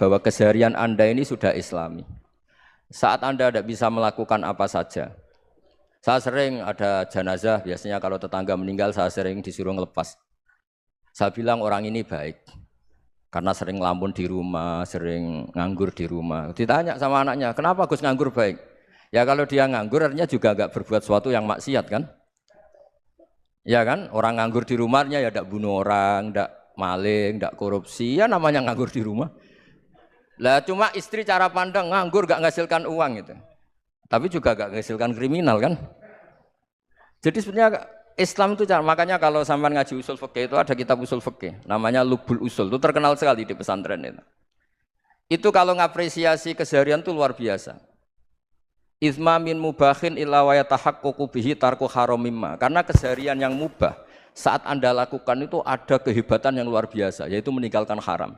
bahwa keseharian Anda ini sudah Islami. Saat Anda tidak bisa melakukan apa saja. Saya sering ada jenazah, biasanya kalau tetangga meninggal saya sering disuruh ngelepas. Saya bilang orang ini baik. Karena sering ngelamun di rumah, sering nganggur di rumah. Ditanya sama anaknya, kenapa Gus nganggur baik? Ya kalau dia nganggur artinya juga enggak berbuat sesuatu yang maksiat kan? Ya kan? Orang nganggur di rumahnya ya tidak bunuh orang, tidak maling, tidak korupsi. Ya namanya nganggur di rumah. Lah cuma istri cara pandang nganggur enggak menghasilkan uang itu. Tapi juga enggak menghasilkan kriminal kan? Jadi sebenarnya Islam itu makanya kalau sampean ngaji usul fikih itu ada kitab usul fikih namanya Lubul Usul, itu terkenal sekali di pesantren itu. Itu kalau ngapresiasi keseharian itu luar biasa. Izma min mubahin illa wa yatahaqqaqu bihi tarku haramimma. Karena keseharian yang mubah saat Anda lakukan itu ada kehebatan yang luar biasa, yaitu meninggalkan haram.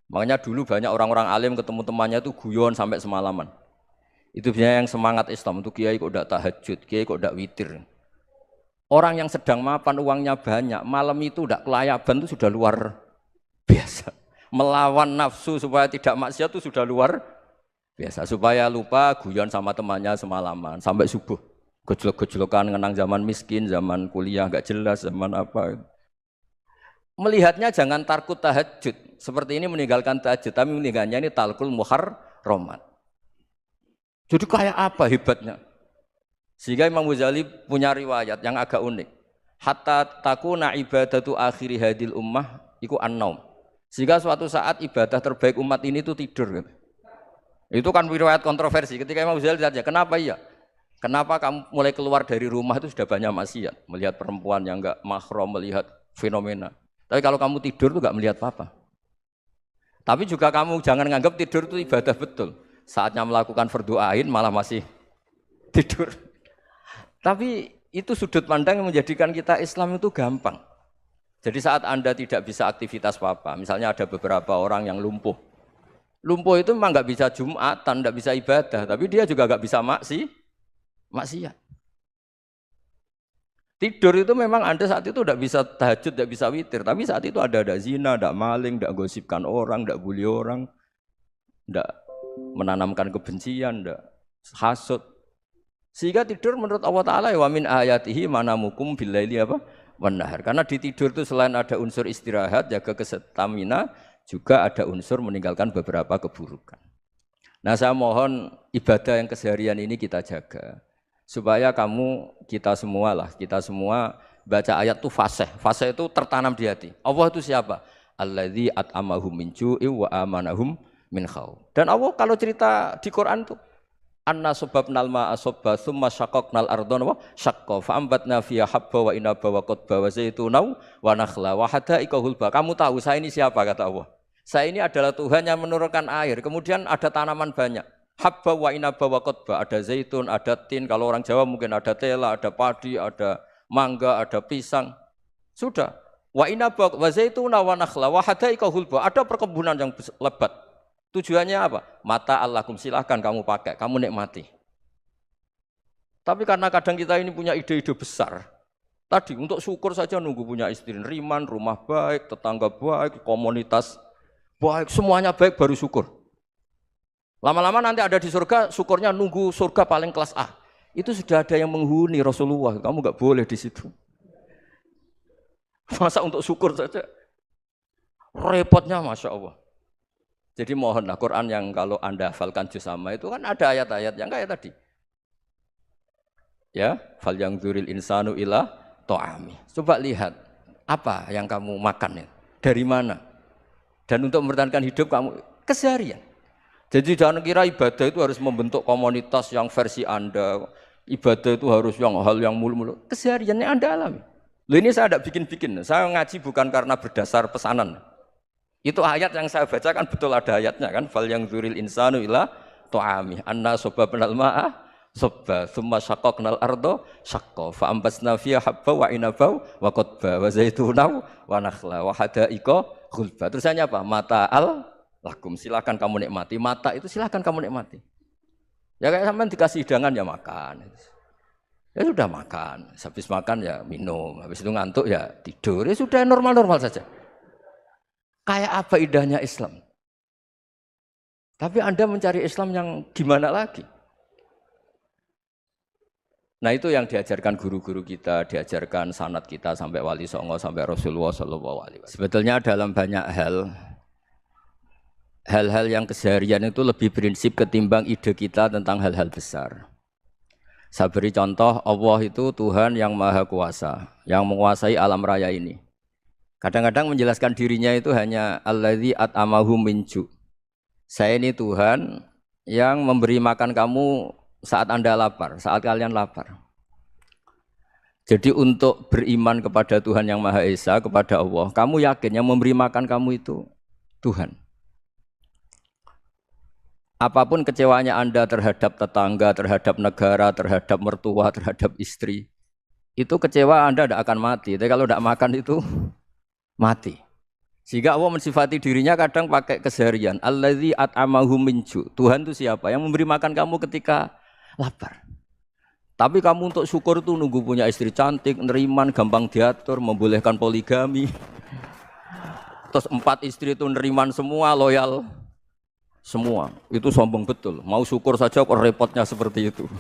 Makanya dulu banyak orang-orang alim ketemu temannya itu guyon sampai semalaman. Itu biasanya yang semangat Islam itu kiai kok tidak tahajud, kiai kok tidak witir. Orang yang sedang mapan uangnya banyak, malam itu tidak kelayaban itu sudah luar biasa. Melawan nafsu supaya tidak maksiat itu sudah luar biasa. Supaya lupa guyon sama temannya semalaman sampai subuh. Gejlok-gejlokan ngenang zaman miskin, zaman kuliah nggak jelas, zaman apa. Melihatnya jangan tarkut tahajud. Seperti ini meninggalkan tahajud, tapi meninggalnya ini talkul muharramat. Jadi kayak apa hebatnya? Sehingga Imam Ghazali punya riwayat yang agak unik. Hatta takuna ibadatu akhiri hadil ummah iku an-naum. Sehingga suatu saat ibadah terbaik umat ini itu tidur. Itu kan riwayat kontroversi. Ketika Imam Ghazali ditanya, kenapa iya? Kenapa kamu mulai keluar dari rumah itu sudah banyak maksiat? Melihat perempuan yang enggak mahram, melihat fenomena. Tapi kalau kamu tidur itu enggak melihat apa-apa. Tapi juga kamu jangan nganggap tidur itu ibadah betul. Saatnya melakukan fardu ain malah masih tidur. Tapi itu sudut pandang yang menjadikan kita Islam itu gampang. Jadi saat Anda tidak bisa aktivitas apa-apa, misalnya ada beberapa orang yang lumpuh. Lumpuh itu memang nggak bisa Jumatan, nggak bisa ibadah, tapi dia juga nggak bisa maksiat. Tidur itu memang Anda saat itu tidak bisa tahajud, tidak bisa witir, tapi saat itu ada zina, ada maling, tidak gosipkan orang, tidak bully orang, tidak menanamkan kebencian, tidak hasud. Sehingga tidur menurut Allah Ta'ala wa min ayatihi manamukum billaili apa? Wan-nahar. Karena di tidur itu selain ada unsur istirahat, jaga kestamina, juga ada unsur meninggalkan beberapa keburukan. Nah saya mohon ibadah yang keseharian ini kita jaga. Supaya kita semua baca ayat itu fasih. Fasih itu tertanam di hati. Allah itu siapa? Alladzi at'amahum min ju'i wa amanahum min khauf. Dan Allah kalau cerita di Quran itu anna sababnal ma'a sabba tsumma syaqqaqnal ardha wa syaqqa fa ambatna fiha habba wa inaba wa qadba wa zaituna wa nakhla wa hada'iqa hulba. Kamu tahu saya ini siapa kata Allah? Saya ini adalah Tuhan yang menurunkan air, kemudian ada tanaman banyak. Habba wa inaba wa qadba, ada zaitun, ada tin, kalau orang Jawa mungkin ada tela, ada padi, ada mangga, ada pisang. Sudah. Wa inaba wa zaituna wa nakhla wa hada'iqa hulba. Ada perkebunan yang lebat. Tujuannya apa? Mata Allahkum, silahkan kamu pakai, kamu nikmati. Tapi karena kadang kita ini punya ide-ide besar. Tadi untuk syukur saja nunggu punya istri riman, rumah baik, tetangga baik, komunitas baik, semuanya baik baru syukur. Lama-lama nanti ada di surga, syukurnya nunggu surga paling kelas A. Itu sudah ada yang menghuni Rasulullah, kamu nggak boleh di situ. Masa untuk syukur saja? Repotnya Masya Allah. Jadi mohonlah Quran yang kalau Anda hafalkan juz amma itu kan ada ayat-ayat yang kayak tadi. Ya, fal yang dzuril insanu ila ta'ami. Coba lihat apa yang kamu makan ya? Dari mana? Dan untuk mempertahankan hidup kamu keseharian. Jadi jangan kira ibadah itu harus membentuk komunitas yang versi Anda. Ibadah itu harus hal yang mulu-mulu. Kesehariannya Anda alami. Loh ini saya tidak bikin-bikin. Saya ngaji bukan karena berdasar pesanan. Itu ayat yang saya baca kan betul ada ayatnya kan. Fal yang dzuril insanu ila ta'ami. Anna sababnal ma'a sabba tsumma syaqqaqnal ardha syaqqa fa ambasna fiha habba wa inaba wa qadba wa zaituna wa nakhla wa hada'iqa ghulba. Terusannya apa? Mata'al lakum, silakan kamu nikmati. Mata itu silakan kamu nikmati. Ya kayak sampean dikasih hidangan ya makan. Ya sudah makan, habis makan ya minum, habis itu ngantuk ya tidur. Ya sudah normal-normal saja. Kayak apa indahnya Islam? Tapi Anda mencari Islam yang gimana lagi? Nah itu yang diajarkan guru-guru kita, diajarkan sanad kita sampai Wali Songo, sampai Rasulullah SAW. Sebetulnya dalam banyak hal-hal yang keseharian itu lebih prinsip ketimbang ide kita tentang hal-hal besar. Saya beri contoh, Allah itu Tuhan yang Maha Kuasa, yang menguasai alam raya ini. Kadang-kadang menjelaskan dirinya itu hanya alladzi at'amahum min ju'. Saya ini Tuhan yang memberi makan kamu saat Anda lapar, saat kalian lapar. Jadi untuk beriman kepada Tuhan yang Maha Esa, kepada Allah, kamu yakin yang memberi makan kamu itu Tuhan. Apapun kecewanya Anda terhadap tetangga, terhadap negara, terhadap mertua, terhadap istri, itu kecewa Anda tidak akan mati. Tapi kalau tidak makan itu mati. Sehingga Allah mensifati dirinya kadang pakai keseharian. Alladzi at'amahum min ju'. Tuhan itu siapa? Yang memberi makan kamu ketika lapar. Tapi kamu untuk syukur itu nunggu punya istri cantik, neriman, gampang diatur, membolehkan poligami. Terus 4 istri itu neriman semua, loyal semua. Itu sombong betul. Mau syukur saja kok repotnya seperti itu.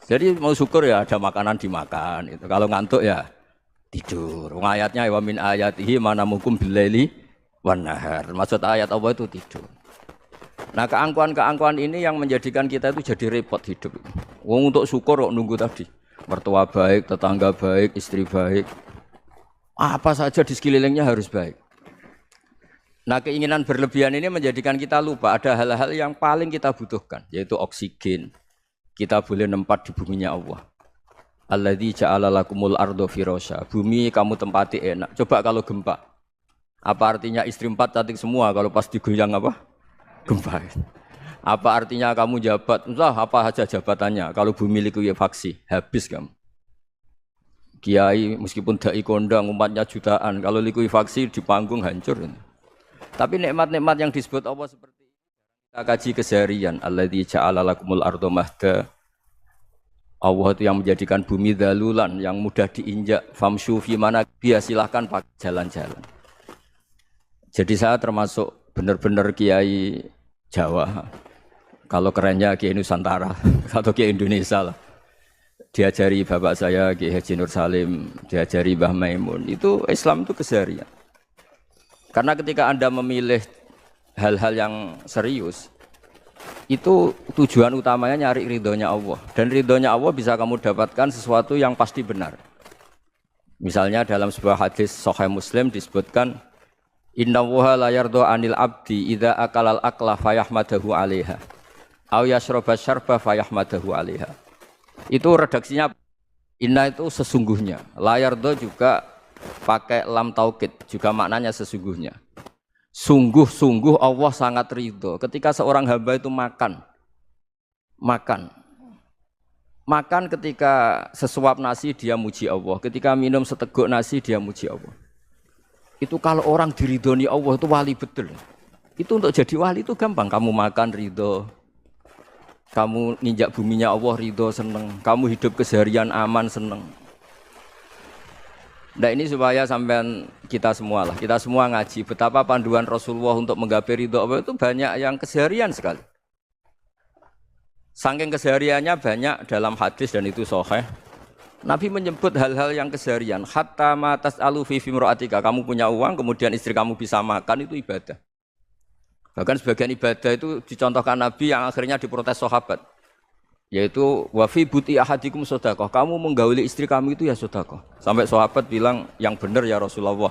Jadi mau syukur ya ada makanan dimakan. Itu. Kalau ngantuk ya tidur. Ayatnya wa min ayatihi manamukum billaili wan nahar. Maksud ayat Allah itu tidur. Nah keangkuhan-keangkuhan ini yang menjadikan kita itu jadi repot hidup. Wong untuk syukur kok nunggu tadi. Mertua baik, tetangga baik, istri baik. Apa saja di sekelilingnya harus baik. Nah keinginan berlebihan ini menjadikan kita lupa ada hal-hal yang paling kita butuhkan. Yaitu oksigen. Kita boleh nempat di buminya Allah. Alladzi ja'ala lakumul ardo firasya. Bumi kamu tempati enak. Coba kalau gempa. Apa artinya istri 4 cantik semua kalau pas digoyang apa? Gempa. Apa artinya kamu jabat? Entah apa saja jabatannya. Kalau bumi likuifaksi, habis kamu. Kiai meskipun dai kondang umatnya jutaan, kalau likuifaksi di panggung hancur. Tapi nikmat-nikmat yang disebut Allah seperti ini kita kaji keseharian. Alladzi ja'ala lakumul ardo mahda. Allah itu yang menjadikan bumi dalulan, yang mudah diinjak. Famshu fi mana biya silahkan pakai jalan-jalan. Jadi saya termasuk benar-benar kiai Jawa. Kalau kerennya kiai Nusantara atau kiai Indonesia lah. Diajari bapak saya Kiai Haji Nur Salim, diajari Mbah Maimun. Itu Islam itu keseharian. Karena ketika Anda memilih hal-hal yang serius, itu tujuan utamanya nyari ridhonya Allah. Dan ridhonya Allah bisa kamu dapatkan sesuatu yang pasti benar. Misalnya dalam sebuah hadis Sahih Muslim disebutkan innallaha la yardha 'anil 'abdi idza akalal akla fayahmadahu 'alaiha aw yashraba syarba fayahmadahu 'alaiha. Itu redaksinya inna itu sesungguhnya. La yardha juga pakai lam taukid, juga maknanya sesungguhnya. Sungguh-sungguh Allah sangat ridho ketika seorang hamba itu makan ketika sesuap nasi dia muji Allah, ketika minum seteguk nasi dia muji Allah. Itu kalau orang diridhoni Allah itu wali betul. Itu untuk jadi wali itu gampang, kamu makan ridho, kamu nginjak buminya Allah ridho seneng, kamu hidup keseharian aman seneng. Nah ini supaya sampean kita semua ngaji betapa panduan Rasulullah untuk menggapai ridho Allah itu banyak yang keseharian sekali. Saking kesehariannya banyak dalam hadis dan itu sahih. Nabi menyebut hal-hal yang keseharian. Hatta ma tas'alu fi fimra'atika. Kamu punya uang kemudian istri kamu bisa makan itu ibadah. Bahkan sebagian ibadah itu dicontohkan Nabi yang akhirnya diprotes sahabat. Yaitu wa fi buti ahadikum sedekah. Kamu menggauli istri kamu itu ya sedekah. Sampai sahabat bilang yang benar ya Rasulullah.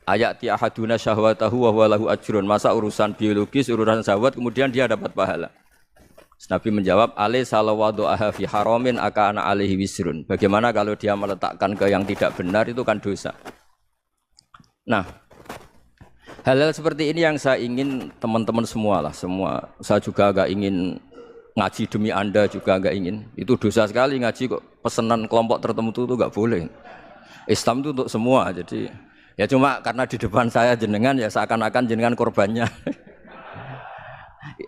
Ayati ahaduna syahwatahu wa huwa lahu ajrun. Masa urusan biologis, urusan syahwat kemudian dia dapat pahala. Nabi menjawab, alai salawadu aha fi haramin akana alaihi wisrun. Bagaimana kalau dia meletakkan ke yang tidak benar itu kan dosa. Nah, hal-hal seperti ini yang saya ingin teman-teman semua lah, semua. Saya juga agak ingin ngaji demi Anda juga agak ingin. Itu dosa sekali ngaji kok pesanan kelompok tertentu itu enggak boleh. Islam itu untuk semua. Jadi ya cuma karena di depan saya jenengan ya seakan-akan jenengan korbannya.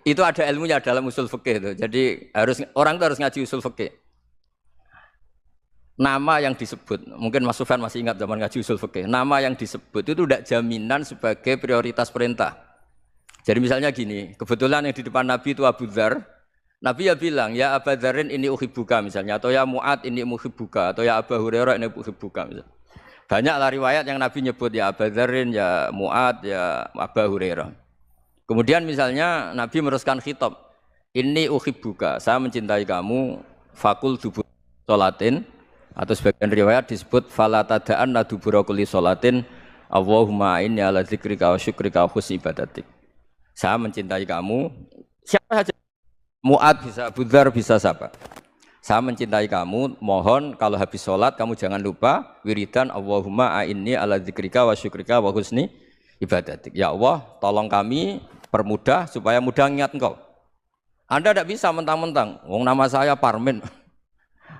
Itu ada ilmunya dalam usul fikih itu. Jadi orang itu harus ngaji usul fikih. Nama yang disebut, mungkin Mas Sufyan masih ingat zaman ngaji usul fikih. Nama yang disebut itu tidak jaminan sebagai prioritas perintah. Jadi misalnya gini, kebetulan yang di depan Nabi itu Abu Dzar. Nabi ya bilang, ya Abu Dzarin ini uhibbuka misalnya, atau ya Mu'ad ini uhibbuka, atau ya Abu Hurairah ini uhibbuka misalnya. Banyak lah riwayat yang Nabi nyebut ya Abu Dzarin, ya Mu'ad, ya Abu Hurairah. Kemudian misalnya Nabi meneruskan khitab, ini uhibbuka, saya mencintai kamu, fakul dubur sholatin, atau sebagian riwayat disebut fala tada'anna dubura kulli sholatin, Allahumma inni ala dzikrika wa syukrika wa husni ibadatik. Saya mencintai kamu, siapa saja. Mu'ad bisa, Abu Dzar bisa siapa? Saya mencintai kamu, mohon kalau habis sholat kamu jangan lupa wiridan Allahumma a'inni ala dzikrika wa syukrika wa husni ibadatik. Ya Allah, tolong kami permudah supaya mudah ingat engkau. Anda tidak bisa mentang-mentang, wong nama saya Parmin,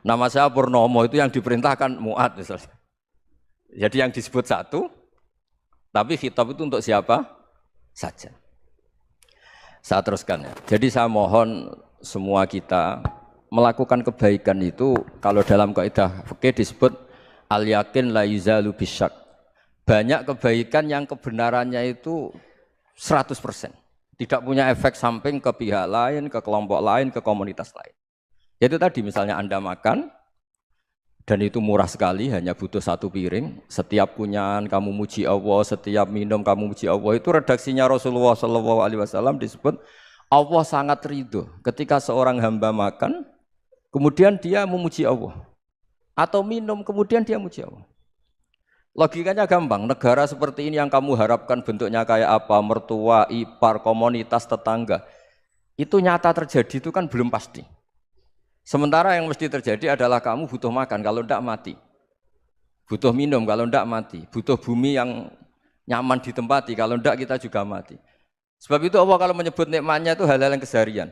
nama saya Purnomo, itu yang diperintahkan Mu'ad misalnya. Jadi yang disebut satu, tapi khitab itu untuk siapa saja. Saya teruskan ya. Jadi saya mohon semua kita melakukan kebaikan itu kalau dalam kaidah fikih disebut al yakin la yuzalu bisyak. Banyak kebaikan yang kebenarannya itu 100%. Tidak punya efek samping ke pihak lain, ke kelompok lain, ke komunitas lain. Yaitu tadi misalnya Anda makan dan itu murah sekali, hanya butuh satu piring. Setiap kunyahan kamu muji Allah, setiap minum kamu muji Allah. Itu redaksinya Rasulullah SAW disebut Allah sangat ridho ketika seorang hamba makan, kemudian dia memuji Allah. Atau minum, kemudian dia muji Allah. Logikanya gampang, negara seperti ini yang kamu harapkan bentuknya kayak apa, mertua, ipar, komunitas, tetangga. Itu nyata terjadi, itu kan belum pasti. Sementara yang mesti terjadi adalah kamu butuh makan, kalau tidak mati. Butuh minum, kalau tidak mati. Butuh bumi yang nyaman ditempati, kalau tidak kita juga mati. Sebab itu Allah kalau menyebut nikmatnya itu hal-hal yang keseharian.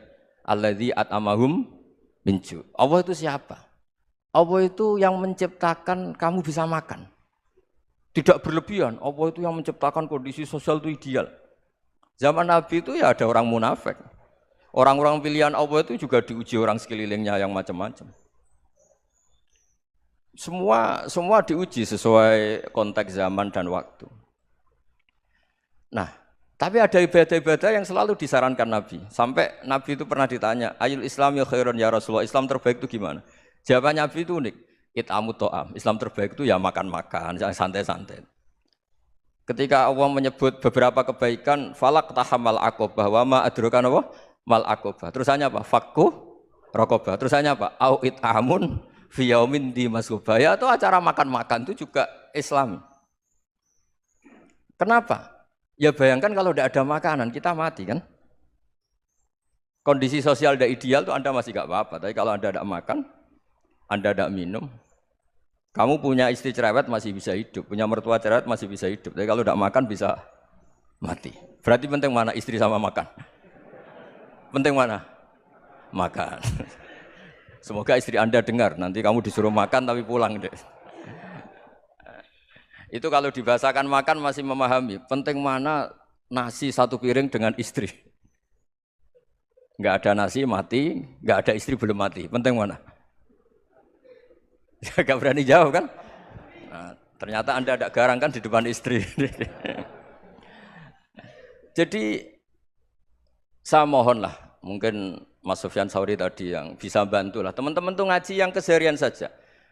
Alladzi at'amahum min ju'. Allah itu siapa? Allah itu yang menciptakan kamu bisa makan. Tidak berlebihan, Allah itu yang menciptakan kondisi sosial itu ideal. Zaman Nabi itu ya ada orang munafik. Orang-orang pilihan Allah itu juga diuji orang sekelilingnya yang macam-macam. Semua diuji sesuai konteks zaman dan waktu. Nah, tapi ada ibadah-ibadah yang selalu disarankan Nabi. Sampai Nabi itu pernah ditanya, ayul Islam ya khairun ya Rasulullah, Islam terbaik itu gimana? Jawaban Nabi itu unik. It'amut to'am. Islam terbaik itu ya makan-makan, yang santai-santai. Ketika Allah menyebut beberapa kebaikan, falak tahamal aqobah wa ma adrokan apa? Mal aqobah. Terusannya apa? Fakku raqobah. Terusannya apa? Au it'amun fi yaumin di masghubah. Ya itu acara makan-makan itu juga Islam. Kenapa? Ya bayangkan kalau tidak ada makanan, kita mati kan? Kondisi sosial tidak ideal itu Anda masih gak apa-apa. Tapi kalau Anda tidak makan, Anda tidak minum, kamu punya istri cerewet masih bisa hidup, punya mertua cerewet masih bisa hidup. Tapi kalau tidak makan bisa mati. Berarti penting mana istri sama makan? Penting mana? Makan. Semoga istri Anda dengar, nanti kamu disuruh makan tapi pulang deh. Itu kalau dibahasakan makan masih memahami. Penting mana nasi satu piring dengan istri. Enggak ada nasi mati, enggak ada istri belum mati. Penting mana? Enggak berani jawab kan? Nah, ternyata Anda ada garang kan di depan istri. Jadi saya mohonlah, mungkin Mas Sufyan Sauri tadi yang bisa bantulah. Teman-teman tuh ngaji yang keseharian saja.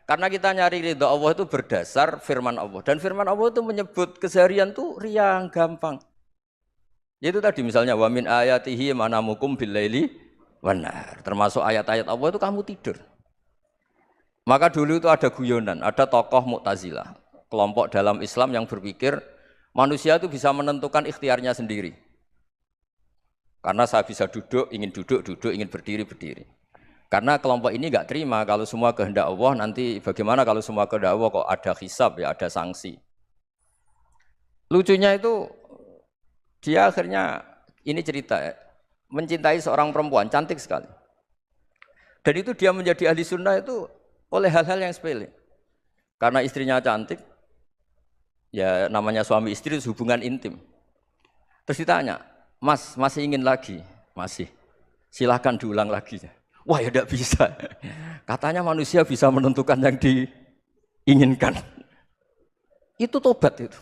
Karena kita nyari ridha Allah itu berdasar firman Allah. Dan firman Allah itu menyebut keseharian itu riang, gampang. Yaitu tadi misalnya wa min ayatihi manamukum billaili wanar. Termasuk ayat-ayat Allah itu kamu tidur. Maka dulu itu ada guyonan, ada tokoh Mu'tazilah, kelompok dalam Islam yang berpikir manusia itu bisa menentukan ikhtiarnya sendiri. Karena saya bisa duduk, ingin berdiri, berdiri. Karena kelompok ini enggak terima kalau semua kehendak Allah, nanti bagaimana kalau semua kehendak Allah kok ada hisab ya, ada sanksi. Lucunya itu dia akhirnya ini cerita ya, mencintai seorang perempuan cantik sekali. Dan itu dia menjadi ahli sunnah itu oleh hal-hal yang sepele. Karena istrinya cantik, ya namanya suami istri itu hubungan intim. Terus ditanya, Mas, masih ingin lagi? Masih. Silahkan diulang lagi. Wah ya tidak bisa. Katanya manusia bisa menentukan yang diinginkan. Itu tobat itu.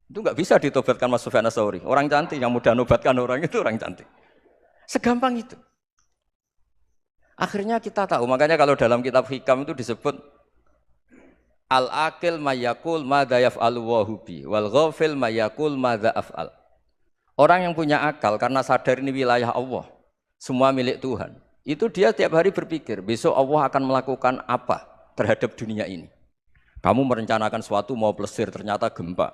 Itu nggak bisa ditobatkan Mas Sufyan Ats-Tsauri. Orang cantik yang mudah nobatkan orang itu orang cantik. Segampang itu. Akhirnya kita tahu, makanya kalau dalam kitab Hikam itu disebut al-aqil mayakul madza yaf'alu wa hubi wal ghafil mayakul madza af'al. Orang yang punya akal karena sadar ini wilayah Allah, semua milik Tuhan. Itu dia tiap hari berpikir, besok Allah akan melakukan apa terhadap dunia ini. Kamu merencanakan suatu mau plesir ternyata gempa.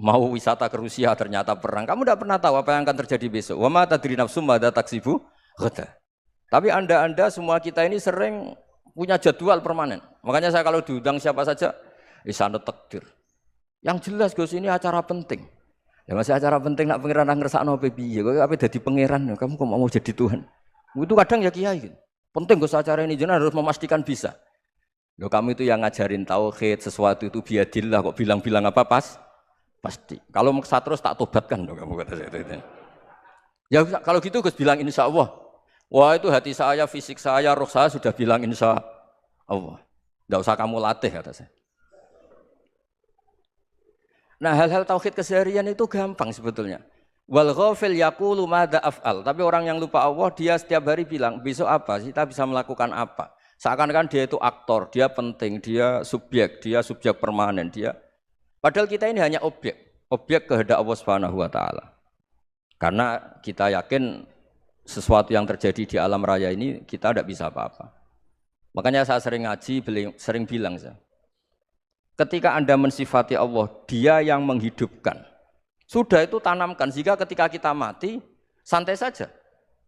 Mau wisata ke Rusia ternyata perang. Kamu tidak pernah tahu apa yang akan terjadi besok. Wa ma tadri nafsum madza taksibu ghada. Tapi Anda semua kita ini sering punya jadwal permanen. Makanya saya kalau diundang siapa saja, isane takdir. Yang jelas Gus ini acara penting. Ya masih acara penting nak pangeran ngersakno apa piye? Kok ape dadi pangeran, kamu kok mau jadi Tuhan. Itu kadang ya kiai gitu. Penting Gus acara ini jenengan harus memastikan bisa. Loh kamu itu yang ngajarin tauhid, sesuatu itu biadillah kok bilang-bilang apa pasti. Kalau maksa terus tak tobatkan loh kamu kata saya itu. Ya kalau gitu Gus bilang insya Allah. Wah itu hati saya, fisik saya, roh saya sudah bilang insya Allah. Tidak usah kamu latih kata saya. Nah hal-hal tauhid keseharian itu gampang sebetulnya. Wal ghafil yaqulu madza af'al. Tapi orang yang lupa Allah dia setiap hari bilang besok apa? Kita bisa melakukan apa? Seakan-akan dia itu aktor, dia penting, dia subjek permanen, dia. Padahal kita ini hanya objek kehendak Allah Subhanahu wa taala. Karena kita yakin sesuatu yang terjadi di alam raya ini kita tidak bisa apa-apa. Makanya saya sering ngaji, sering bilang saya. Ketika Anda mensifati Allah, Dia yang menghidupkan. Sudah itu tanamkan sehingga ketika kita mati santai saja.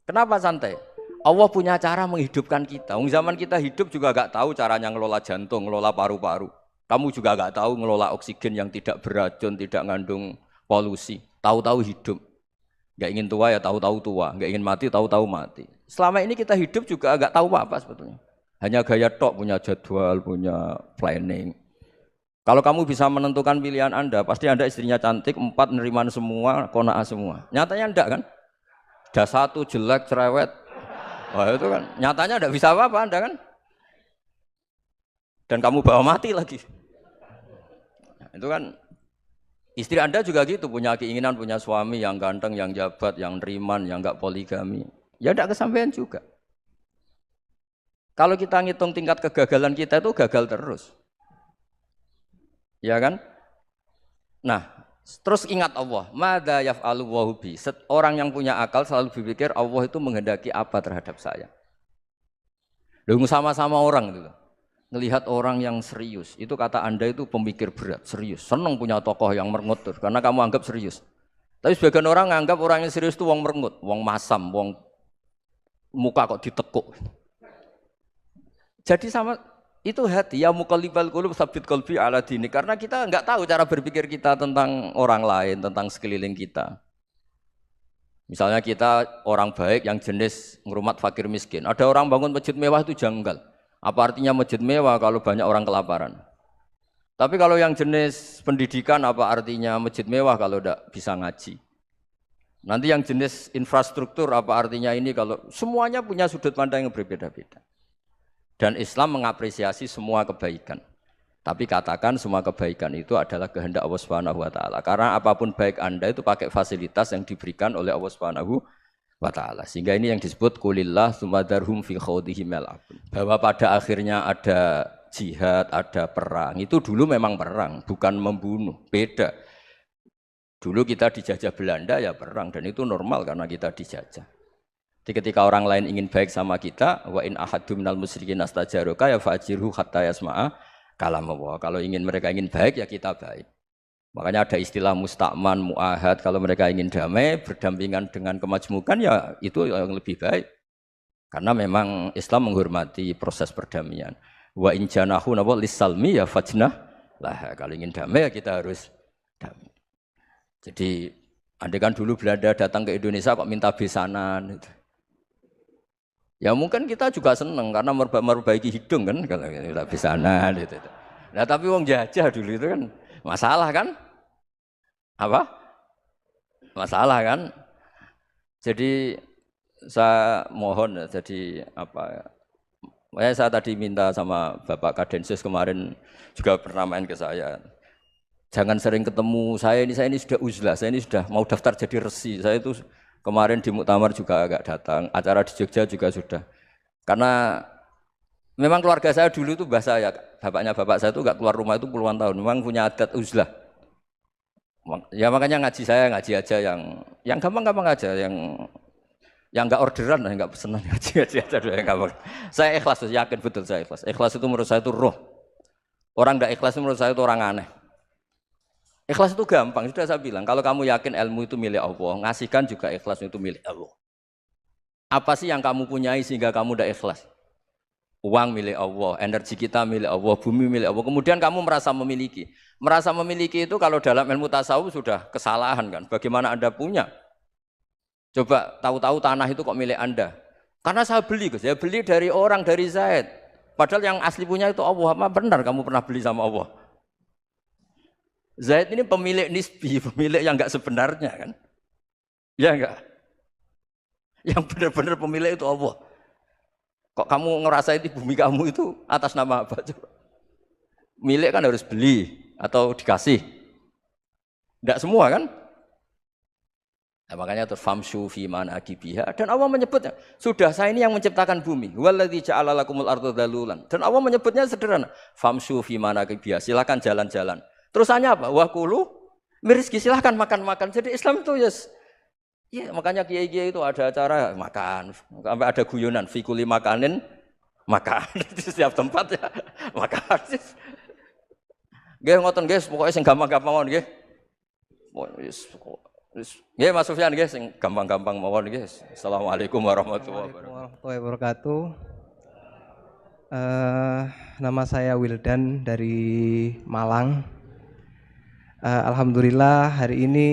Kenapa santai? Allah punya cara menghidupkan kita. Zaman kita hidup juga gak tahu caranya ngelola jantung, ngelola paru-paru. Kamu juga gak tahu ngelola oksigen yang tidak beracun, tidak mengandung polusi. Tahu-tahu hidup. Gak ingin tua ya tahu-tahu tua. Gak ingin mati tahu-tahu mati. Selama ini kita hidup juga gak tahu apa sebetulnya. Hanya gaya tok, punya jadwal, punya planning. Kalau kamu bisa menentukan pilihan Anda, pasti Anda istrinya cantik, 4 neriman semua, qanaah semua. Nyatanya enggak kan? Ada 1 jelek, cerewet. Wah itu kan, nyatanya enggak bisa apa-apa Anda kan? Dan kamu bawa mati lagi. Itu kan istri Anda juga gitu, punya keinginan punya suami yang ganteng, yang jabat, yang neriman, yang enggak poligami. Ya enggak kesampaian juga. Kalau kita ngitung tingkat kegagalan kita itu gagal terus. Ya kan? Nah, terus ingat Allah, madza yaf'alu wa hubi. Orang yang punya akal selalu berpikir Allah itu menghendaki apa terhadap saya. Loh sama-sama orang itu. Ngelihat orang yang serius, itu kata Anda itu pemikir berat, serius. Senang punya tokoh yang merengut karena kamu anggap serius. Tapi sebagian orang nganggap orang yang serius itu wong merengut, wong masam, wong muka kok ditekuk. Jadi sama itu hati ya muqallibal qulub tsabbit qalbi ala dini, karena kita enggak tahu cara berpikir kita tentang orang lain, tentang sekeliling kita. Misalnya kita orang baik yang jenis ngrumat fakir miskin. Ada orang bangun masjid mewah itu janggal. Apa artinya masjid mewah kalau banyak orang kelaparan? Tapi kalau yang jenis pendidikan apa artinya masjid mewah kalau tidak bisa ngaji? Nanti yang jenis infrastruktur apa artinya ini kalau semuanya punya sudut pandang yang berbeda-beda. Dan Islam mengapresiasi semua kebaikan. Tapi katakan semua kebaikan itu adalah kehendak Allah Subhanahu wa taala. Karena apapun baik Anda itu pakai fasilitas yang diberikan oleh Allah Subhanahu wa taala. Sehingga ini yang disebut qulillah tsumadarhum fi khawdihim yal'abun. Bahwa pada akhirnya ada jihad, ada perang. Itu dulu memang perang, bukan membunuh. Beda. Dulu kita dijajah Belanda ya perang dan itu normal karena kita dijajah. Jadi ketika orang lain ingin baik sama kita, wa in ahadum minal musyrikin astajaruka ya fa'jirhu hatta yasma'a kalam Allah. Kalau mereka ingin baik ya kita baik. Makanya ada istilah musta'man, mu'ahad. Kalau mereka ingin damai, berdampingan dengan kemajmukan ya itu yang lebih baik. Karena memang Islam menghormati proses perdamaian. Wa in janahu nawa lissalmi ya fajnah lah. Kalau ingin damai ya kita harus damai. Jadi andai kan dulu Belanda datang ke Indonesia kok minta besanan gitu. Ya mungkin kita juga seneng karena memperbaiki hidung kan kalau kita besanan gitu. Nah tapi wong jajah dulu itu kan masalah kan? Apa? Masalah kan? Jadi saya mohon jadi apa? Saya tadi minta sama Bapak Kadensus kemarin juga pernah main ke saya. Jangan sering ketemu. Saya ini sudah uzlah, saya ini sudah mau daftar jadi resi. Saya itu kemarin di muktamar juga agak datang, acara di Jogja juga sudah. Karena memang keluarga saya dulu itu bahasa ya, bapaknya bapak saya itu nggak keluar rumah itu puluhan tahun. Memang punya adat uzlah. Ya makanya ngaji saya ngaji aja yang gampang-gampang aja, yang nggak orderan, nggak pesenan ngaji aja dulu yang gampang. Saya ikhlas, yakin betul saya ikhlas. Ikhlas itu menurut saya itu roh. Orang nggak ikhlas itu menurut saya itu orang aneh. Ikhlas itu gampang, sudah saya bilang. Kalau kamu yakin ilmu itu milik Allah, ngasihkan juga ikhlas itu milik Allah. Apa sih yang kamu punyai sehingga kamu tidak ikhlas? Uang milik Allah, energi kita milik Allah, bumi milik Allah. Kemudian kamu merasa memiliki. Merasa memiliki itu kalau dalam ilmu tasawuf sudah kesalahan kan. Bagaimana Anda punya? Coba tahu-tahu tanah itu kok milik Anda. Karena saya beli, saya beli dari orang, dari Zaid. Padahal yang asli punya itu Allah. Apa benar kamu pernah beli sama Allah? Zaid ini pemilik nisbi, pemilik yang enggak sebenarnya kan. Ya enggak? Yang benar-benar pemilik itu Allah. Kok kamu ngerasa itu bumi kamu itu atas nama apa? Coba. Milik kan harus beli atau dikasih. Tidak semua kan? Nah, makanya terus famshu fi manakibiha, dan Allah menyebutnya, sudah saya ini yang menciptakan bumi. Waladzi ja'ala lakumul arda dalulan. Dan Allah menyebutnya sederhana, famshu fi manakibiha, silakan jalan-jalan. Terusannya apa? Wa kulu mirizki, silakan makan-makan. Jadi Islam itu yes. Ya, makanya kiai-kiai itu ada acara makan, sampai ada guyonan fikuli makanin makan di setiap tempat ya makan. Nggih ngoten nggih, pokoke sing gampang-gampang mawon nggih. Nggih Mas Sufyan nggih sing gampang-gampang mawon nggih. Assalamualaikum warahmatullahi wabarakatuh. Nama saya Wildan dari Malang. Alhamdulillah hari ini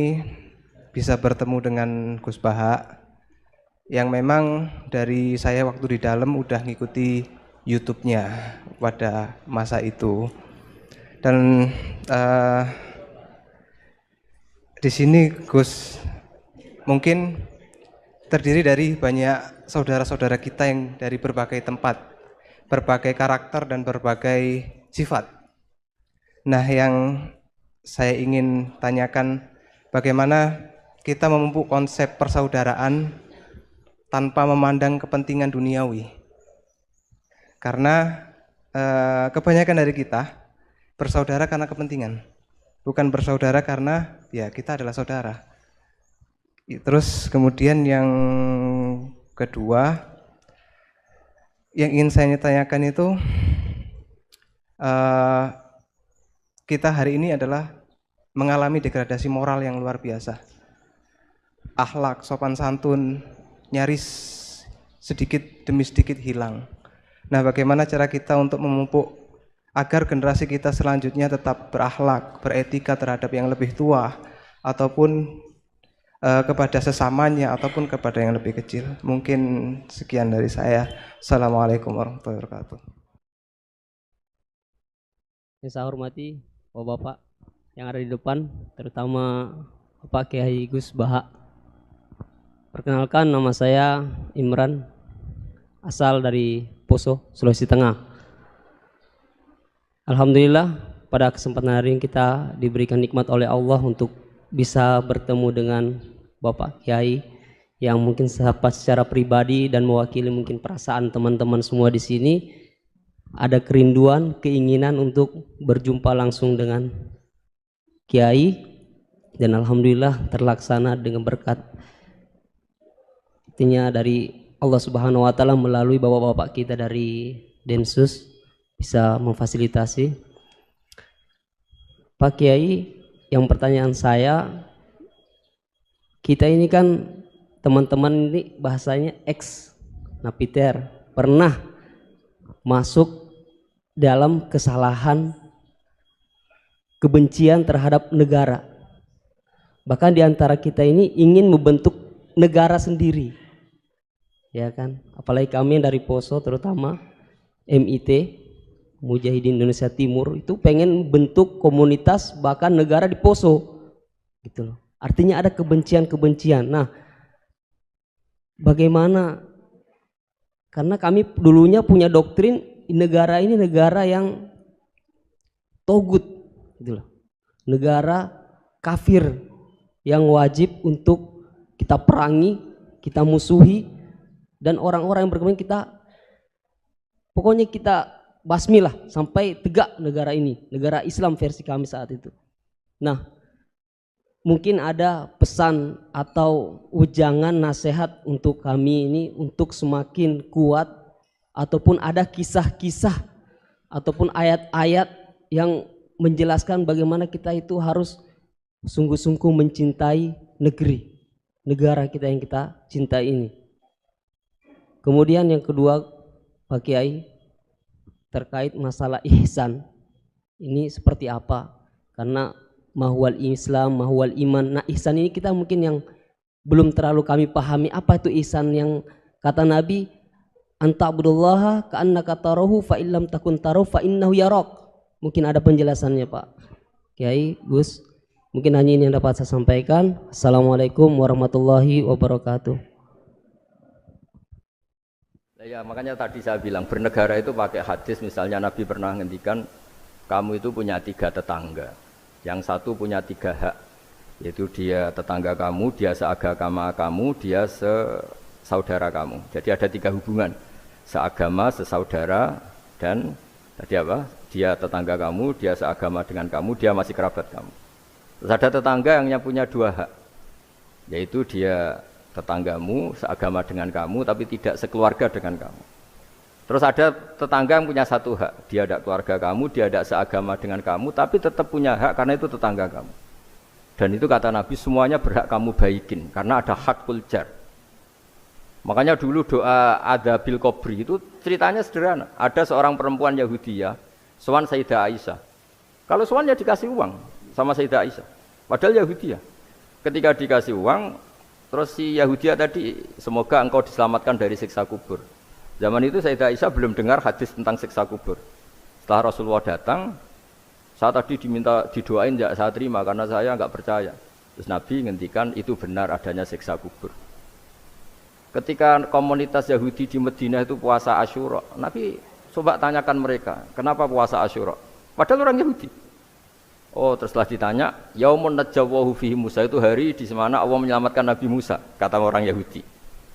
bisa bertemu dengan Gus Baha yang memang dari saya waktu di dalam udah ngikuti YouTube-nya pada masa itu, dan di sini Gus mungkin terdiri dari banyak saudara-saudara kita yang dari berbagai tempat, berbagai karakter dan berbagai sifat. Nah, yang saya ingin tanyakan, bagaimana kita memupuk konsep persaudaraan tanpa memandang kepentingan duniawi. Karena kebanyakan dari kita bersaudara karena kepentingan, bukan bersaudara karena ya kita adalah saudara. Terus kemudian yang kedua yang ingin saya tanyakan itu, kita hari ini adalah mengalami degradasi moral yang luar biasa. Akhlak, sopan santun nyaris sedikit demi sedikit hilang. Nah, bagaimana cara kita untuk memupuk agar generasi kita selanjutnya tetap berakhlak, beretika terhadap yang lebih tua, ataupun kepada sesamanya, ataupun kepada yang lebih kecil. Mungkin sekian dari saya. Assalamualaikum warahmatullahi wabarakatuh. Yang saya hormati Bapak-bapak yang ada di depan, terutama Bapak Kiai Gus Baha. Perkenalkan, nama saya Imran, asal dari Poso, Sulawesi Tengah. Alhamdulillah pada kesempatan hari ini kita diberikan nikmat oleh Allah untuk bisa bertemu dengan Bapak Kiai yang mungkin secara pribadi dan mewakili mungkin perasaan teman-teman semua di sini. Ada kerinduan, keinginan untuk berjumpa langsung dengan Kiai, dan alhamdulillah terlaksana dengan berkat dari Allah Subhanahu wa taala melalui bapak-bapak kita dari Densus bisa memfasilitasi. Pak Kiai, yang pertanyaan saya, kita ini kan teman-teman ini bahasanya ex napiter, pernah masuk dalam kesalahan kebencian terhadap negara. Bahkan di antara kita ini ingin membentuk negara sendiri. Ya kan, apalagi kami yang dari Poso, terutama MIT Mujahidin Indonesia Timur itu pengen bentuk komunitas bahkan negara di Poso gitu loh. Artinya ada kebencian-kebencian. Nah, bagaimana? Karena kami dulunya punya doktrin negara ini negara yang togut gitu loh. negara kafir yang wajib untuk kita perangi, kita musuhi, dan orang-orang yang berkembang pokoknya kita basmilah sampai tegak negara ini, negara Islam versi kami saat itu. Nah, mungkin ada pesan atau ujangan nasihat untuk kami ini untuk semakin kuat, ataupun ada kisah-kisah ataupun ayat-ayat yang menjelaskan bagaimana kita itu harus sungguh-sungguh mencintai negara kita yang kita cintai ini. Kemudian yang kedua, Pak Kiai, terkait masalah ihsan ini seperti apa? Karena mahwal Islam, mahwal iman. Nah, ihsan ini kita mungkin yang belum terlalu kami pahami apa itu ihsan, yang kata Nabi anta'budullaha ka'annaka tarahu fa illam takun tarahu fa innahu yarak. Mungkin ada penjelasannya Pak Kiai, Gus. Mungkin hanya ini yang dapat saya sampaikan. Assalamualaikum warahmatullahi wabarakatuh. Ya, makanya tadi saya bilang bernegara itu pakai hadis. Misalnya Nabi pernah ngendikan kamu itu punya 3 tetangga. Yang satu punya 3 hak, yaitu dia tetangga kamu, dia seagama kamu, dia sesaudara kamu. Jadi ada 3 hubungan, seagama, sesaudara, dan tadi apa? Dia tetangga kamu, dia seagama dengan kamu, dia masih kerabat kamu. Terus ada tetangga yang punya 2 hak, yaitu dia tetanggamu, seagama dengan kamu, tapi tidak sekeluarga dengan kamu. Terus ada tetangga yang punya 1 hak, dia tidak keluarga kamu, dia tidak seagama dengan kamu, tapi tetap punya hak karena itu tetangga kamu. Dan itu kata Nabi, semuanya berhak kamu baikin, karena ada hakul jar. Makanya dulu doa ada bil kubri itu ceritanya sederhana. Ada seorang perempuan Yahudi ya, sowan Sayyidah Aisyah. Kalau sowan ya dikasih uang sama Sayyidah Aisyah. Padahal Yahudi ya. Ketika dikasih uang, terus si Yahudi tadi, semoga engkau diselamatkan dari siksa kubur. Zaman itu Sayyidah Aisyah belum dengar hadis tentang siksa kubur. Setelah Rasulullah datang, saya tadi diminta didoain, ya saya terima karena saya enggak percaya. Terus Nabi ngendikan itu benar adanya siksa kubur. Ketika komunitas Yahudi di Madinah itu puasa Asyura, Nabi coba tanyakan mereka, kenapa puasa Asyura? Padahal orang Yahudi. Oh, terus setelah ditanya, Yaumun najjawahu fihi Musa, itu hari di mana Allah menyelamatkan Nabi Musa, kata orang Yahudi.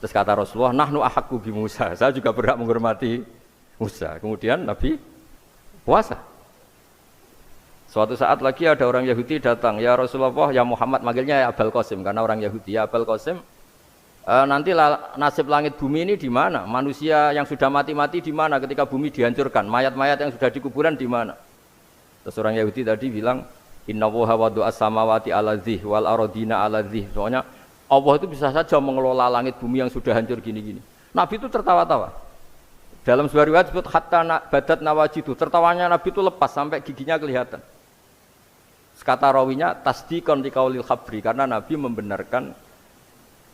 Terus kata Rasulullah, nahnu ahaqqu bi Musa, saya juga berhak menghormati Musa. Kemudian Nabi puasa. Suatu saat lagi ada orang Yahudi datang, ya Rasulullah, ya Muhammad, manggilnya ya Abul Qasim karena orang Yahudi. Ya Abul Qasim, nanti nasib langit bumi ini di mana? Manusia yang sudah mati-mati di mana ketika bumi dihancurkan? Mayat-mayat yang sudah di kuburan di mana? Terus orang Yahudi tadi bilang, Inna woha wadu as-samawati ala dhih wal arodina ala dhih. Soalnya Allah itu bisa saja mengelola langit bumi yang sudah hancur gini-gini. Nabi itu tertawa-tawa. Dalam sebuah riwayat disebut hatta badat nawajidu. Tertawanya Nabi itu lepas sampai giginya kelihatan. Kata rawinya tasdiqan liqaulil khabri, karena Nabi membenarkan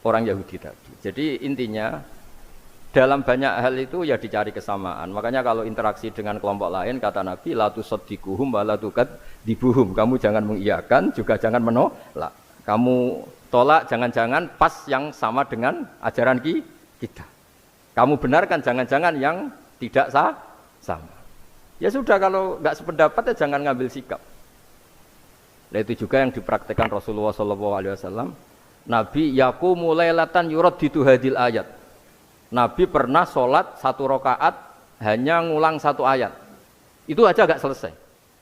orang Yahudi tadi. Jadi intinya dalam banyak hal itu ya dicari kesamaan. Makanya kalau interaksi dengan kelompok lain, kata Nabi, la tusaddiquhum wa la tukadzibuhum. Kamu jangan mengiyakan, juga jangan menolak. Kamu tolak jangan-jangan pas yang sama dengan ajaran kita. Kamu benarkan jangan-jangan yang tidak sama. Ya sudah, kalau nggak sependapat ya jangan ngambil sikap. Nah, itu juga yang dipraktekkan Rasulullah SAW. Nabi yaqumu lailatan yuraddidu hadil ayat. Nabi pernah sholat 1 rakaat hanya ngulang 1 ayat. Itu aja gak selesai.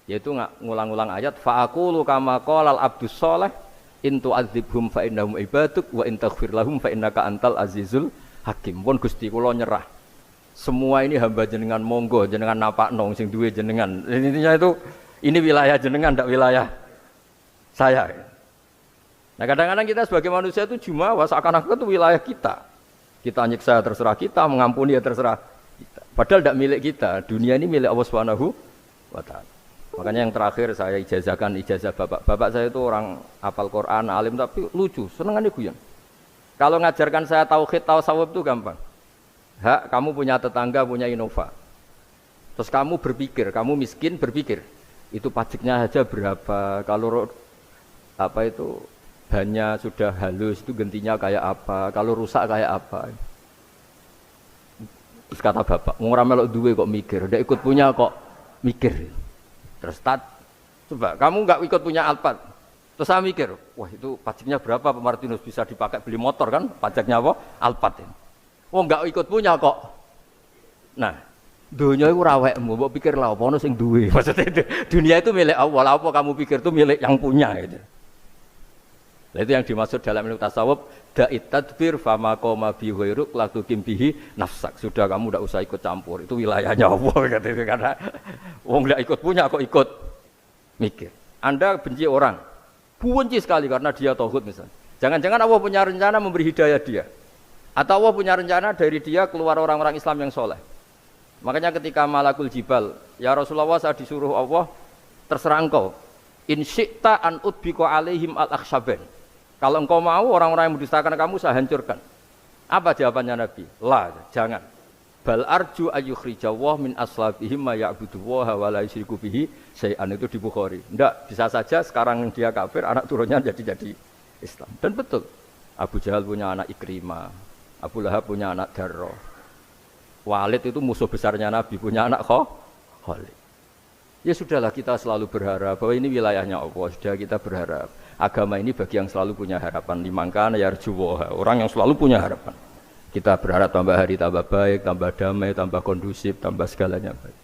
Yaitu ngulang-ngulang ayat. Fa'aqulu kama qalal abdus sholeh in tu'adzibhum fa innahum ibaduk wa in taghfir lahum fa innaka antal azizul hakim. Pun Gusti kula nyerah. Semua ini hamba jenengan, monggo jenengan napakno sing duwe jenengan. Intinya itu ini wilayah jenengan, ndak wilayah saya. Nah, kadang-kadang kita sebagai manusia itu jumawa seakan-akan itu wilayah kita. Kita nyiksa terserah kita, mengampuni ya terserah kita. Padahal tidak milik kita. Dunia ini milik Allah Subhanahu wa ta'ala. Makanya yang terakhir saya ijazahkan ijazah bapak. Bapak saya itu orang hafal Quran, alim tapi lucu, senengannya guyon. Kalau ngajarkan saya tauhid, tasawuf itu gampang. Hak, kamu punya tetangga, punya Innova. Terus kamu berpikir, kamu miskin berpikir, itu pajaknya aja berapa? Kalau apa itu bannya sudah halus itu gantinya kayak apa, kalau rusak kayak apa. Terus kata bapak, ngora melok duwe kok mikir, ndak ikut punya kok mikir. Terus Coba kamu nggak ikut punya Alphard. Terus saya mikir, wah itu pajaknya berapa Pak Martinus, bisa dipakai beli motor kan? Pajaknya apa? Alphard ini. Oh nggak ikut punya kok. Nah, dunia itu rawekmu, mbok pikir lah apa ono sing duwe. Maksudnya dunia itu milik Allah, apa kamu pikir itu milik yang punya gitu. Nah, itu yang dimaksud dalam ilmu tasawuf, da'it tadbir fama qoma bi ghairuk la tuqim bihi nafsak. Sudah kamu tidak usah ikut campur, itu wilayahnya Allah gitu. Karena wong nggak ikut punya kok ikut mikir. Anda benci orang, benci sekali karena dia tauhid misalnya. Jangan-jangan Allah punya rencana memberi hidayah dia. Atau Allah punya rencana dari dia keluar orang-orang Islam yang soleh. Makanya ketika Malakul Jibal, ya Rasulullah saya disuruh Allah, terserah engkau. In syi'ta an udbiko alaihim al-akhshaben. Kalau engkau mau orang-orang yang mendustakan kamu saya hancurkan. Apa jawabannya Nabi? La, jangan. Bal arju ayyukhrijawah min aslabihim ma ya'budu wa la yusyriku bihi syai'an, itu di Bukhari. Enggak, bisa saja sekarang dia kafir, anak turunnya jadi Islam. Dan betul. Abu Jahal punya anak Ikrimah, Abu Lahab punya anak Darrah. Walid itu musuh besarnya Nabi, punya anak Khalid. Ya sudahlah, kita selalu berharap bahwa ini wilayahnya Allah. Sudah kita berharap. Agama ini bagi yang selalu punya harapan. Dimangkan yarjuwoha, orang yang selalu punya harapan. Kita berharap tambah hari tambah baik, tambah damai, tambah kondusif, tambah segalanya baik.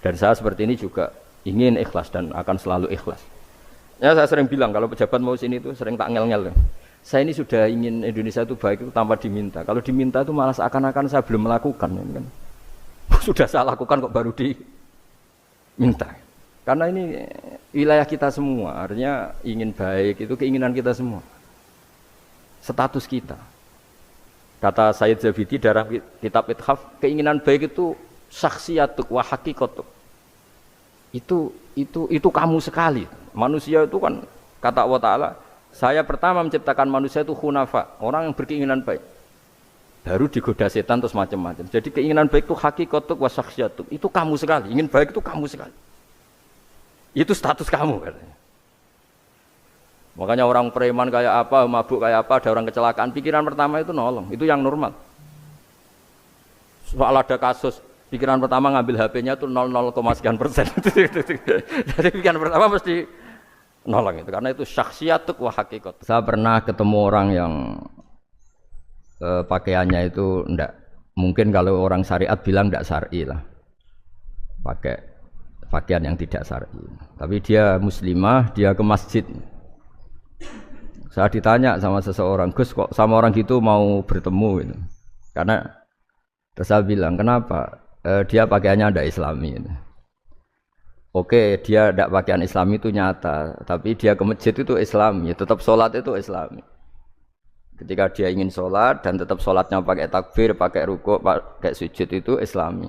Dan saya seperti ini juga ingin ikhlas dan akan selalu ikhlas. Ya saya sering bilang kalau pejabat mau sini itu sering tak ngel-ngel. Saya ini sudah ingin Indonesia itu baik itu tanpa diminta. Kalau diminta itu malah seakan-akan saya belum melakukan. Kan? Sudah saya lakukan kok baru diminta. Karena ini wilayah kita semua, artinya ingin baik itu keinginan kita semua. Status kita. Kata Sayyid Zabidi dalam kitab Ithaf, keinginan baik itu syakhsiyatuk wa hakikatuk. Itu kamu sekali. Manusia itu kan kata Allah Ta'ala, saya pertama menciptakan manusia itu khunafa, orang yang berkeinginan baik. Baru digoda setan terus macam-macam. Jadi keinginan baik itu hakikatuk wa syakhsiyatuk. Itu kamu sekali. Ingin baik itu kamu sekali. Itu status kamu katanya. Makanya orang preman kayak apa, mabuk kayak apa, ada orang kecelakaan, pikiran pertama itu nolong. Itu yang normal. Soal ada kasus, pikiran pertama ngambil HP-nya itu 0,0%. Jadi pikiran pertama mesti nolong itu, karena itu syakhsiyatuk wa haqiqat. Saya pernah ketemu orang yang pakaiannya itu enggak, mungkin kalau orang syariat bilang enggak syar'i lah, pakai pakaian yang tidak syar'i. Tapi dia muslimah, dia ke masjid. Saya ditanya sama seseorang, Gus kok sama orang gitu mau bertemu gitu. Karena terus saya bilang, kenapa? Dia pakaiannya ada islami gitu. Oke, dia tidak pakaian islami itu nyata, tapi dia ke masjid itu islami, tetap sholat itu islami. Ketika dia ingin sholat dan tetap sholatnya pakai takbir, pakai rukuk, pakai sujud itu islami.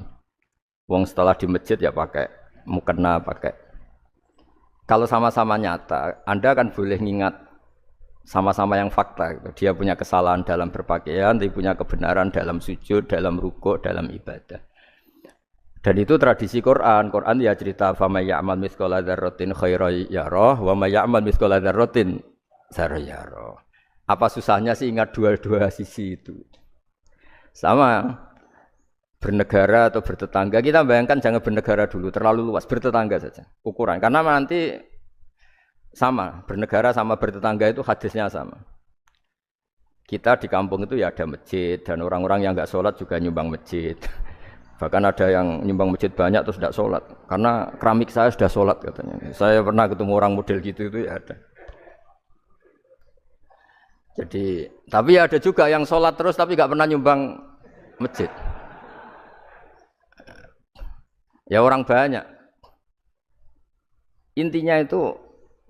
Wong setelah di masjid ya pakai mukena, pakai. Kalau sama-sama nyata, Anda kan boleh ngingat sama-sama yang fakta gitu. Dia punya kesalahan dalam berpakaian, dia punya kebenaran dalam sujud, dalam rukuk, dalam ibadah. Dan itu tradisi Quran. Quran ya cerita famay ya'mal mithqala dzarratin khairan yarah wa may ya'mal mithqala dzarratin syarran yarah. Apa susahnya sih ingat dua-dua sisi itu? Sama bernegara atau bertetangga, kita bayangkan jangan bernegara dulu, terlalu luas, bertetangga saja ukuran. Karena nanti sama, bernegara sama bertetangga itu hadisnya sama. Kita di kampung itu ya ada masjid, dan orang-orang yang enggak sholat juga nyumbang masjid. Bahkan ada yang nyumbang masjid banyak terus tidak sholat, karena keramik saya sudah sholat katanya. Saya pernah ketemu orang model gitu itu ya ada. Jadi, tapi ada juga yang sholat terus tapi enggak pernah nyumbang masjid. Ya orang banyak. Intinya itu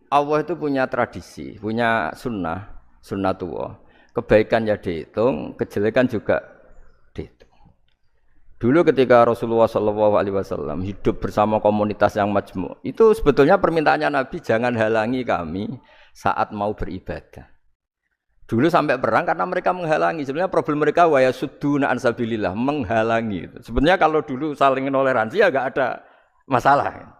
Allah itu punya tradisi, punya sunnatullah. Kebaikan ya dihitung, kejelekan juga dihitung. Dulu ketika Rasulullah SAW hidup bersama komunitas yang majmu', itu sebetulnya permintaannya Nabi, jangan halangi kami saat mau beribadah. Dulu sampai perang karena mereka menghalangi. Sebenarnya problem mereka wa yasudduna an sabilillah, menghalangi. Sebenarnya kalau dulu saling toleransi ya enggak ada masalah.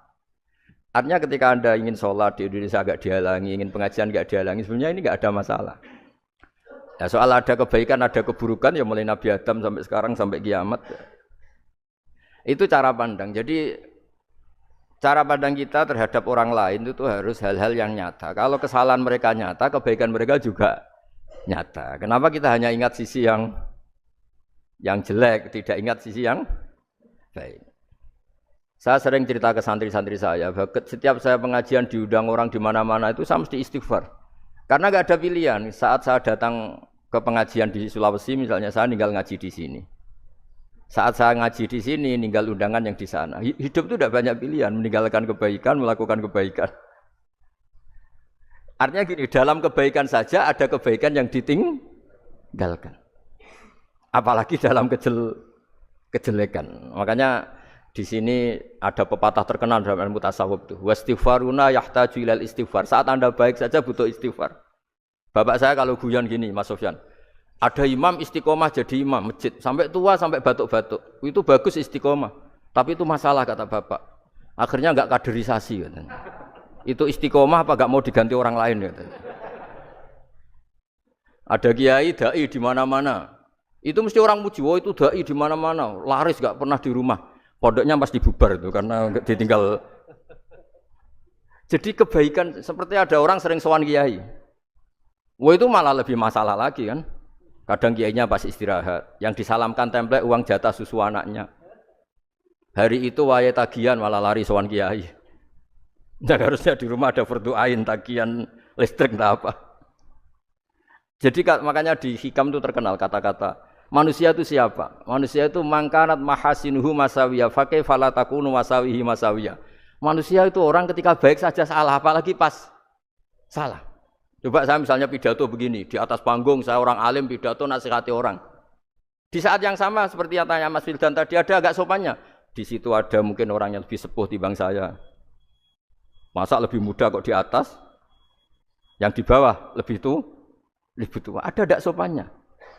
Artinya ketika Anda ingin sholat di Indonesia agak dihalangi, ingin pengajian enggak dihalangi, sebenarnya ini enggak ada masalah. Ya, soal ada kebaikan, ada keburukan ya mulai Nabi Adam sampai sekarang sampai kiamat. Itu cara pandang. Jadi cara pandang kita terhadap orang lain itu harus hal-hal yang nyata. Kalau kesalahan mereka nyata, kebaikan mereka juga nyata. Kenapa kita hanya ingat sisi yang jelek, tidak ingat sisi yang baik? Saya sering cerita ke santri-santri saya, setiap saya pengajian diundang orang di mana-mana itu saya mesti istighfar. Karena nggak ada pilihan. Saat saya datang ke pengajian di Sulawesi, misalnya saya tinggal ngaji di sini. Saat saya ngaji di sini, ninggal undangan yang di sana. Hidup itu tidak banyak pilihan, meninggalkan kebaikan, melakukan kebaikan. Artinya gini, dalam kebaikan saja ada kebaikan yang ditinggalkan. Apalagi dalam kejelekan. Makanya di sini ada pepatah terkenal dalam ilmu tasawuf tuh. Wastighfaruna yahtaju ilal istighfar. Saat Anda baik saja butuh istighfar. Bapak saya kalau guyon gini, Mas Sofyan. Ada imam istiqomah jadi imam masjid sampai tua sampai batuk-batuk. Itu bagus istiqomah. Tapi itu masalah kata Bapak. Akhirnya enggak kaderisasi katanya. Itu istiqomah apa enggak mau diganti orang lain katanya. Ada kiai dai di mana-mana. Itu mesti orang muji, "Oh, itu dai di mana-mana, laris enggak pernah di rumah." Pondoknya pasti bubar itu karena ditinggal. Jadi kebaikan seperti ada orang sering sowan kiai. Wah itu malah lebih masalah lagi kan. Kadang kiainya pas istirahat, yang disalamkan template uang jatah susu anaknya. Hari itu waya tagihan malah lari sowan kiai. Dan harusnya di rumah ada fardu ain tagihan listrik entah apa. Jadi makanya di hikam itu terkenal kata-kata manusia itu siapa? Manusia itu mangkanat mahasinuhu masawiyah fakih falatakunu masawihi masawiyah. Manusia itu orang ketika baik saja salah, apalagi pas salah. Coba saya misalnya pidato begini, di atas panggung saya orang alim pidato nasihati orang. Di saat yang sama seperti yang tanya Mas Wildan tadi, ada agak sopannya. Di situ ada mungkin orang yang lebih sepuh timbang saya. Masa lebih muda kok di atas? Yang di bawah lebih tua? Ada agak sopannya.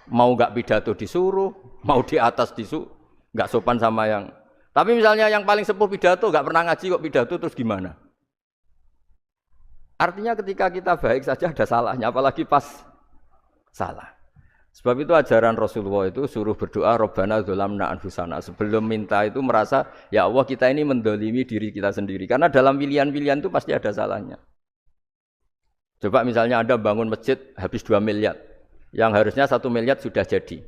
Mau nggak pidato disuruh, mau di atas disuruh, nggak sopan sama yang. Tapi misalnya yang paling sepuh pidato nggak pernah ngaji kok pidato terus gimana? Artinya ketika kita baik saja ada salahnya, apalagi pas salah. Sebab itu ajaran Rasulullah itu suruh berdoa Rabbana dzolamna anfusana. Sebelum minta itu merasa ya Allah kita ini mendolimi diri kita sendiri. Karena dalam pilihan-pilihan itu pasti ada salahnya. Coba misalnya Anda bangun masjid habis 2 miliar. Yang harusnya 1 miliar sudah jadi.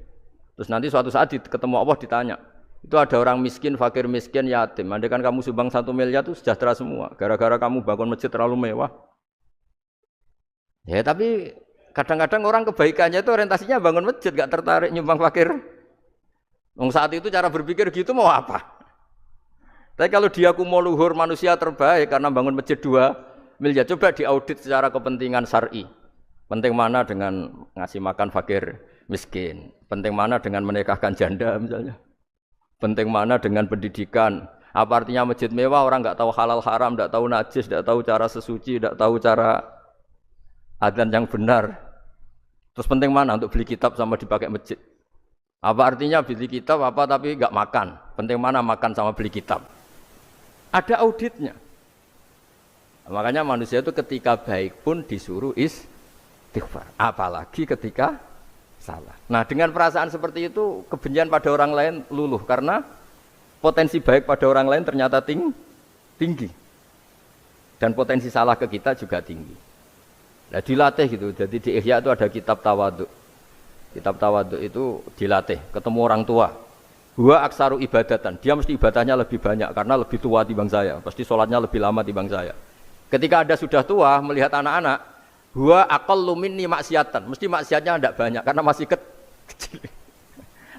Terus nanti suatu saat ketemu Allah ditanya, itu ada orang miskin, fakir miskin, yatim. Andai kan kamu sumbang 1 miliar itu sejahtera semua. Gara-gara kamu bangun masjid terlalu mewah. Ya tapi kadang-kadang orang kebaikannya itu orientasinya bangun masjid, gak tertarik nyumbang fakir. Saat itu cara berpikir gitu mau apa? Tapi kalau dia kumuluhur manusia terbaik karena bangun masjid 2 miliar, coba diaudit secara kepentingan syar'i. Penting mana dengan ngasih makan fakir miskin? Penting mana dengan menikahkan janda misalnya? Penting mana dengan pendidikan? Apa artinya masjid mewah orang nggak tahu halal haram, nggak tahu najis, nggak tahu cara sesuci, nggak tahu cara adzan yang benar. Terus penting mana untuk beli kitab sama dipakai masjid? Apa artinya beli kitab apa tapi nggak makan? Penting mana makan sama beli kitab? Ada auditnya. Makanya manusia itu ketika baik pun disuruh istighfar, apalagi ketika salah. Nah, dengan perasaan seperti itu, kebencian pada orang lain luluh karena potensi baik pada orang lain ternyata tinggi. Dan potensi salah ke kita juga tinggi. Nah, dilatih gitu. Jadi di Ihya itu ada kitab tawadhu. Kitab tawadhu itu dilatih, ketemu orang tua. Huwa aksaru ibadatan. Dia mesti ibadahnya lebih banyak karena lebih tua timbang saya. Pasti sholatnya lebih lama timbang saya. Ketika Anda sudah tua melihat anak-anak, huwa aqallu minni maksiatan. Mesti maksiatnya tidak banyak karena masih kecil.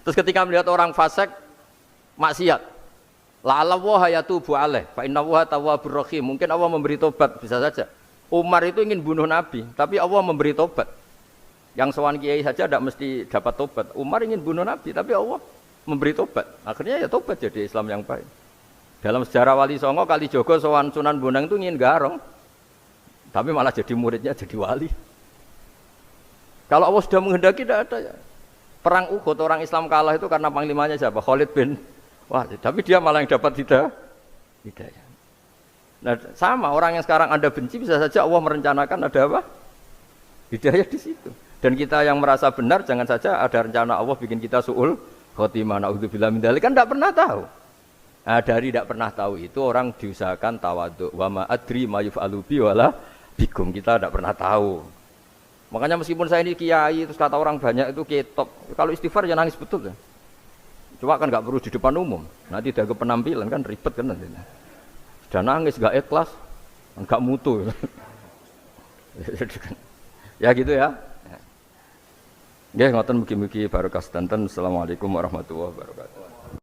Terus ketika melihat orang fasik maksiat, la'alla wa yatubu alaih fa inna wa tawwabur rahim. Mungkin Allah memberi tobat, bisa saja. Umar itu ingin bunuh Nabi, tapi Allah memberi tobat. Yang sowan kiai saja tidak mesti dapat tobat. Umar ingin bunuh Nabi, tapi Allah memberi tobat. Akhirnya ya tobat jadi Islam yang baik. Dalam sejarah Wali Songo, Kalijogo sowan Sunan Bonang itu ingin garong. Tapi malah jadi muridnya jadi wali. Kalau Allah sudah menghendaki tidak ada ya. Perang Uhud orang Islam kalah itu karena panglimanya siapa? Khalid bin Walid. Tapi dia malah yang dapat hidayah. Nah, sama orang yang sekarang Anda benci bisa saja Allah merencanakan ada apa? Hidayah di situ. Dan kita yang merasa benar jangan saja ada rencana Allah bikin kita su'ul khotimah. Na'udzubillah min dzalik, kan tidak pernah tahu. Nah, dari tidak pernah tahu itu orang diusahakan tawadhu. Wa ma adri ma yuf'alu bi wala bikum. Kita tidak pernah tahu. Makanya meskipun saya ini kiai terus kata orang banyak itu ketop. Kalau istighfar ya nangis betul ya. Cuma kan nggak perlu di depan umum. Nanti ada penampilan kan ribet kan nanti. Sudah nangis nggak ikhlas, nggak mutu. Ya gitu ya. Nggih ngoten mugi-mugi barokah sedanten. Assalamualaikum warahmatullahi wabarakatuh.